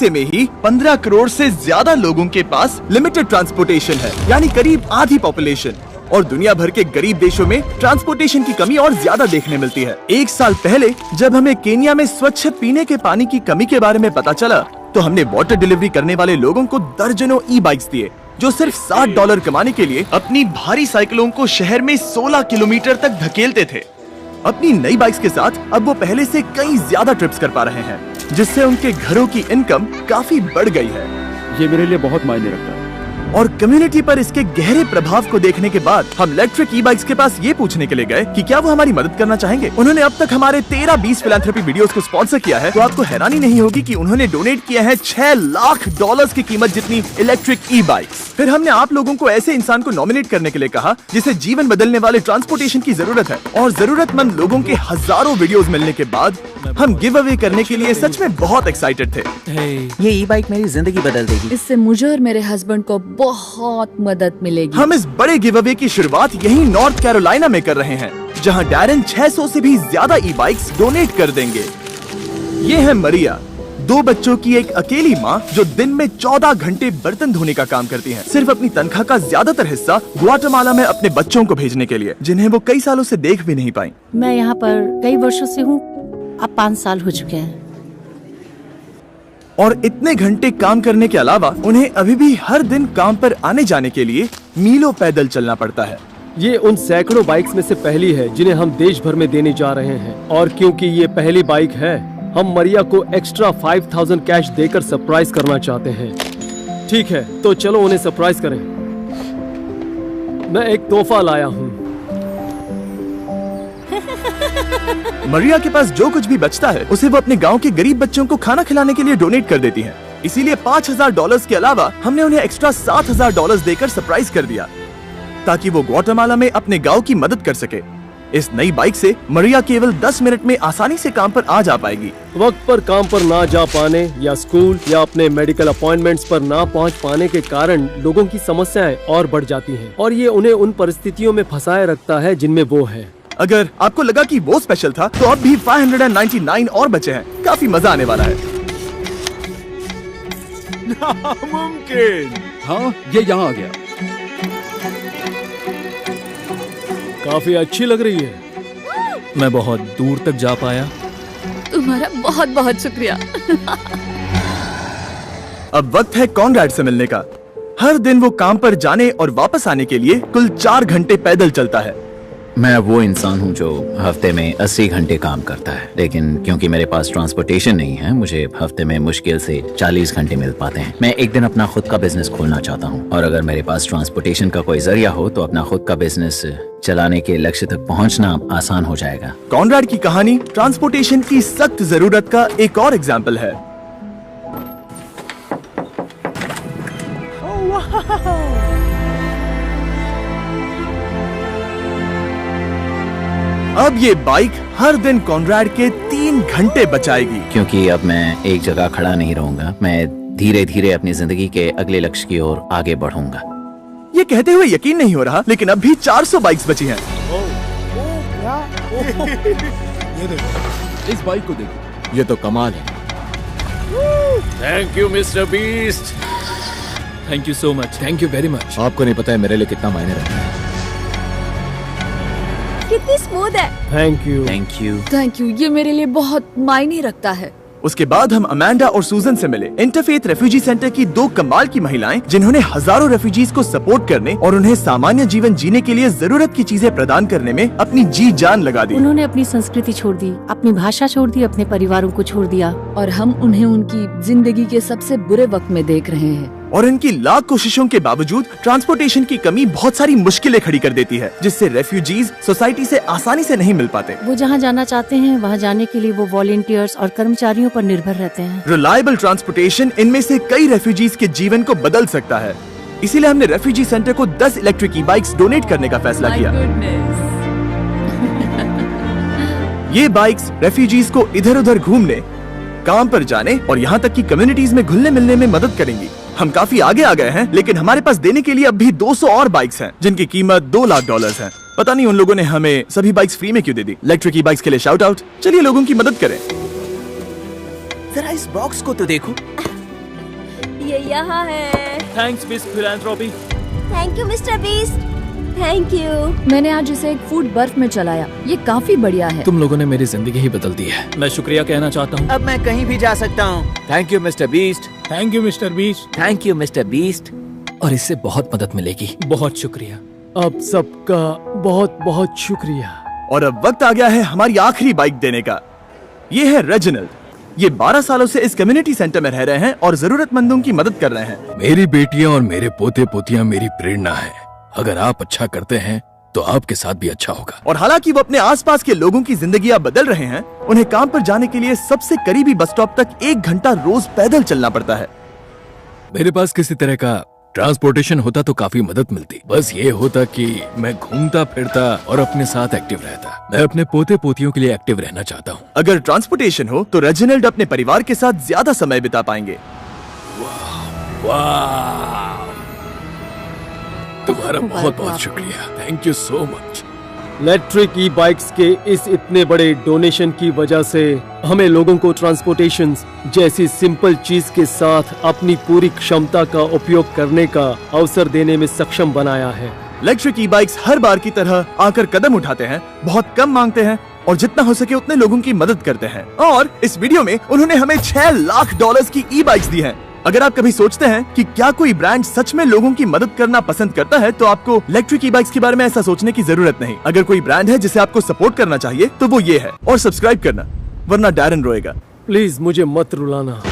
से में ही 15 करोड़ से ज्यादा लोगों के पास लिमिटेड ट्रांसपोर्टेशन है, यानी करीब आधी पॉपुलेशन। और दुनिया भर के गरीब देशों में ट्रांसपोर्टेशन की कमी और ज्यादा देखने मिलती है। एक साल पहले जब हमें केन्या में स्वच्छ पीने के पानी की कमी के बारे में पता चला, तो हमने वाटर डिलीवरी करने वाले लोगों को दर्जनों ई बाइक्स दिए, जो सिर्फ $60 कमाने के लिए अपनी भारी साइकिलों को शहर में 16 किलोमीटर तक धकेलते थे। अपनी नई बाइक्स के साथ अब वो पहले से कई ज्यादा ट्रिप्स कर पा रहे हैं, जिससे उनके घरों की इनकम काफी बढ़ गई है। ये मेरे लिए बहुत मायने रखता है। और कम्युनिटी पर इसके गहरे प्रभाव को देखने के बाद हम इलेक्ट्रिक ई बाइक्स के पास ये पूछने के लिए गए कि क्या वो हमारी मदद करना चाहेंगे। उन्होंने अब तक हमारे 13-20 फिलैंथ्रोपी वीडियोस को स्पॉन्सर किया है, तो आपको हैरानी नहीं होगी कि उन्होंने डोनेट किया है $6 लाख की कीमत जितनी इलेक्ट्रिक ई बाइक्स। फिर हमने आप लोगों को ऐसे इंसान को नॉमिनेट करने के लिए कहा जिसे जीवन बदलने वाले ट्रांसपोर्टेशन की जरूरत है। और जरूरतमंद लोगों के हजारों वीडियोस मिलने के बाद हम गिव अवे करने के लिए सच में बहुत एक्साइटेड थे। ये ई बाइक मेरी जिंदगी बदल देगी। इससे मुझे और मेरे हस्बैंड को बहुत मदद मिलेगी। हम इस बड़े गिव अवे की शुरुआत यहीं नॉर्थ कैरोलिना में कर रहे हैं, जहां डैरन 600 से भी ज्यादा ई बाइक्स डोनेट कर देंगे। ये है मरिया, 2 बच्चों की एक अकेली माँ जो दिन में 14 घंटे बर्तन धोने का काम करती है, सिर्फ अपनी तनख्वाह का ज्यादातर हिस्सा ग्वाटेमाला में अपने बच्चों को भेजने के लिए, जिन्हें वो कई सालों से देख भी नहीं पाई। मैं यहाँ पर कई वर्षों से हूँ, अब 5 साल हो चुके हैं। और इतने घंटे काम करने के अलावा उन्हें अभी भी हर दिन काम पर आने जाने के लिए मीलों पैदल चलना पड़ता है। ये उन सैकड़ों बाइक्स में से पहली है जिन्हें हम देश भर में देने जा रहे हैं। और क्योंकि ये पहली बाइक है, हम मरिया को एक्स्ट्रा 5000 कैश देकर सरप्राइज करना चाहते हैं। ठीक है, तो चलो उन्हें सरप्राइज करें। मैं एक तोहफा लाया हूँ। मरिया के पास जो कुछ भी बचता है उसे वो अपने गांव के गरीब बच्चों को खाना खिलाने के लिए डोनेट कर देती है। इसीलिए $5000 के अलावा हमने उन्हें एक्स्ट्रा $7000 देकर सरप्राइज कर दिया, ताकि वो ग्वाटेमाला में अपने गांव की मदद कर सके। इस नई बाइक से मरिया केवल 10 मिनट में आसानी से काम पर आ जा पाएगी। वक्त पर काम पर ना जा पाने या स्कूल या अपने मेडिकल अपॉइंटमेंट्स पर ना पहुंच पाने के कारण लोगों की समस्याएं और बढ़ जाती हैं, और ये उन्हें उन परिस्थितियों में फंसाए रखता है जिनमें वो है। अगर आपको लगा कि वो स्पेशल था, तो अब भी 599 और बचे हैं। काफी मजा आने वाला है। नामुमकिन। हाँ, ये यहाँ आ गया। काफी अच्छी लग रही है। मैं बहुत दूर तक जा पाया। तुम्हारा बहुत बहुत शुक्रिया। अब वक्त है कॉनराड से मिलने का। हर दिन वो काम पर जाने और वापस आने के लिए कुल 4 घंटे पैदल चलता है। मैं वो इंसान हूँ जो हफ्ते में 80 घंटे काम करता है, लेकिन क्योंकि मेरे पास ट्रांसपोर्टेशन नहीं है, मुझे हफ्ते में मुश्किल से 40 घंटे मिल पाते हैं। मैं एक दिन अपना खुद का बिजनेस खोलना चाहता हूँ, और अगर मेरे पास ट्रांसपोर्टेशन का कोई जरिया हो तो अपना खुद का बिजनेस चलाने के लक्ष्य तक पहुँचना आसान हो जाएगा। कॉनराड की कहानी ट्रांसपोर्टेशन की सख्त जरूरत का एक और एग्जाम्पल है। अब ये बाइक हर दिन कॉनराड के 3 घंटे बचाएगी। क्योंकि अब मैं एक जगह खड़ा नहीं रहूंगा, मैं धीरे धीरे अपनी जिंदगी के अगले लक्ष्य की ओर आगे बढ़ूंगा। ये कहते हुए यकीन नहीं हो रहा, लेकिन अब भी 400 बाइक्स बची हैं। ये देखो, इस बाइक को देखो, ये तो कमाल है। Thank you mister beast. Thank you so much. Thank you very much. आपको नहीं पता है मेरे लिए कितना मायने रखता है। कितनी स्मूथ है। Thank you. Thank you. Thank you, ये मेरे लिए बहुत मायने रखता है। उसके बाद हम अमांडा और सूजन से मिले, इंटरफेथ रेफ्यूजी सेंटर की 2 कमाल की महिलाएं, जिन्होंने हजारों रेफ्यूजीज को सपोर्ट करने और उन्हें सामान्य जीवन जीने के लिए जरूरत की चीजें प्रदान करने में अपनी जी जान लगा दी। उन्होंने अपनी संस्कृति छोड़ दी, अपनी भाषा छोड़ दी, अपने परिवारों को छोड़ दिया, और हम उन्हें उनकी जिंदगी के सबसे बुरे वक्त में देख रहे हैं। और इनकी लाख कोशिशों के बावजूद ट्रांसपोर्टेशन की कमी बहुत सारी मुश्किलें खड़ी कर देती है, जिससे रेफ्यूजीज सोसाइटी से आसानी से नहीं मिल पाते। वो जहाँ जाना चाहते हैं वहाँ जाने के लिए वो वॉलंटियर्स और कर्मचारियों पर निर्भर रहते हैं। रिलायबल ट्रांसपोर्टेशन इनमें से कई रेफ्यूजीज के जीवन को बदल सकता है। इसीलिए हमने रेफ्यूजी सेंटर को 10 इलेक्ट्रिक ई बाइक्स डोनेट करने का फैसला किया। ये बाइक्स रेफ्यूजीज को इधर उधर घूमने, काम पर जाने और यहाँ तक कि कम्युनिटीज में घुलने मिलने में मदद करेंगी। हम काफी आगे आ गए हैं, लेकिन हमारे पास देने के लिए अब भी 200 और बाइक्स हैं, जिनकी कीमत $2 लाख है। पता नहीं उन लोगों ने हमें सभी बाइक्स फ्री में क्यों दे दी। इलेक्ट्रिक ई बाइक्स के लिए शाउट आउट। चलिए लोगों की मदद करें। जरा इस बॉक्स को तो देखो। ये यहाँ है। Thanks beast philanthropy. Thank you mister beast. Thank you. मैंने आज इसे एक फूड बर्फ में चलाया, ये काफी बढ़िया है। तुम लोगों ने मेरी जिंदगी ही बदल दी है। मैं शुक्रिया कहना चाहता हूँ। अब मैं कहीं भी जा सकता हूँ। Thank you mister beast. Thank you mister beast. Thank you mister beast. और इससे बहुत मदद मिलेगी। बहुत शुक्रिया। अब सबका बहुत बहुत शुक्रिया। और अब वक्त आ गया है हमारी आखिरी बाइक देने का। ये है रेजिनल्ड। ये 12 सालों से इस कम्युनिटी सेंटर में रह रहे हैं और जरूरतमंदों की मदद कर रहे हैं। मेरी बेटियां और मेरे पोते पोतियां मेरी प्रेरणा है। अगर आप अच्छा करते हैं तो आपके साथ भी अच्छा होगा। और हालांकि वो अपने आसपास के लोगों की जिंदगियां बदल रहे हैं, उन्हें काम पर जाने के लिए सबसे करीबी बस स्टॉप तक 1 घंटा रोज पैदल चलना पड़ता है। मेरे पास किसी तरह का ट्रांसपोर्टेशन होता तो काफी मदद मिलती। बस ये होता कि मैं घूमता फिरता और अपने साथ एक्टिव रहता। मैं अपने पोते पोतियों के लिए एक्टिव रहना चाहता हूँ। अगर ट्रांसपोर्टेशन हो तो रेजिनल्ड अपने परिवार के साथ ज्यादा समय बिता पाएंगे। वाह, तुम्हारा बहुत बहुत शुक्रिया। Thank you so much. Electric E bikes के इस इतने बड़े डोनेशन की वजह से हमें लोगों को ट्रांसपोर्टेशन जैसी सिंपल चीज के साथ अपनी पूरी क्षमता का उपयोग करने का अवसर देने में सक्षम बनाया है। इलेक्ट्रिक ई बाइक्स हर बार की तरह आकर कदम उठाते हैं, बहुत कम मांगते हैं और जितना हो सके उतने लोगों की मदद करते हैं। और इस वीडियो में उन्होंने हमें $6 लाख की ई बाइक्स दी हैं। अगर आप कभी सोचते हैं कि क्या कोई ब्रांड सच में लोगों की मदद करना पसंद करता है, तो आपको इलेक्ट्रिक ई बाइक्स के बारे में ऐसा सोचने की जरूरत नहीं। अगर कोई ब्रांड है जिसे आपको सपोर्ट करना चाहिए तो वो ये है। और सब्सक्राइब करना, वरना डैरन रोएगा। प्लीज मुझे मत रुलाना।